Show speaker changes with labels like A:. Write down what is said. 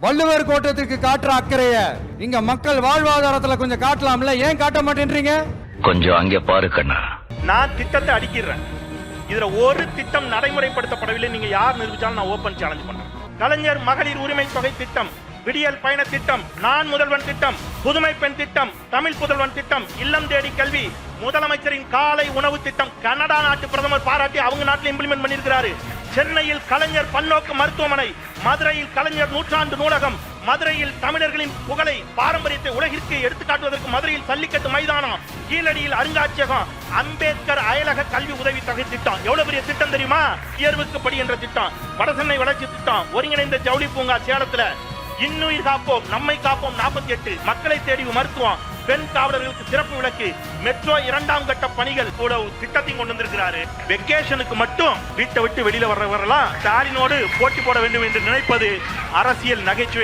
A: வள்ளுவர் கோட்டத்திற்கு காட்டுற அக்கறைய இங்க மக்கள் வாழ்வாதாரத்துல கொஞ்சம் காட்டலாம்ல, ஏன் காட்ட மாட்டேன்றீங்க?
B: கொஞ்சம் அங்கே பாரு கண்ணா.
C: நான் திட்டத்தை அடிக்கிறேன். இதுல ஒரு திட்டம் நடைமுறைப்படுத்தப்படவில்லை. நீங்க யார் நிரூபிச்சாலும் நான் ஓபன் சேலஞ்ச் பண்றேன். கலைஞர் மகளிர் உரிமை தொகை திட்டம், விடியல் பயண திட்டம், நான் முதல்வன் திட்டம், புதுமை பெண் திட்டம், தமிழ் புதல்வன் திட்டம், இல்லம் தேடி கல்வி, முதலமைச்சரின் காலை உணவு திட்டம் கனடா நாட்டு பிரதமர் பாராட்டி அவங்க நாட்டில் இம்ப்ளிமெண்ட் பண்ணியிருக்கிறாரு. சென்னையில் கலைஞர் பன்னோக்கு மருத்துவமனை, மதுரையில் கலைஞர் நூற்றாண்டு நூலகம், மதுரையில் தமிழர்களின் புகழை பாரம்பரியத்தை உலகிற்கு எடுத்துக்காட்டுவதற்கு மதுரையில் சல்லிக்கட்டு மைதானம், கீழடியில் அருங்காட்சியகம், அம்பேத்கர் அயலக கல்வி உதவி தொகை திட்டம். எவ்வளவு பெரிய திட்டம் தெரியுமா? உயர்வுக்கு படி என்ற திட்டம், வடசென்னை வளர்ச்சி திட்டம், ஒருங்கிணைந்த ஜவுளி பூங்கா சேலத்துல, இன்னுயிர் காப்போம் நம்மை காப்போம் 48, மக்களை தேடி மருத்துவம், பெண் காவலர்களுக்கு சிறப்பு விலக்கு, மெட்ரோ 2ஆம் கட்ட பணிகள் கூட திட்டத்தையும் கொண்டு வந்திருக்கிறாரு. வெக்கேஷனுக்கு மட்டும் வீட்டை விட்டு வெளியில வர்றவரெல்லாம் ஸ்டாலினோடு போட்டி போட வேண்டும் என்று நினைப்பது அரசியல் நகைச்சுவை.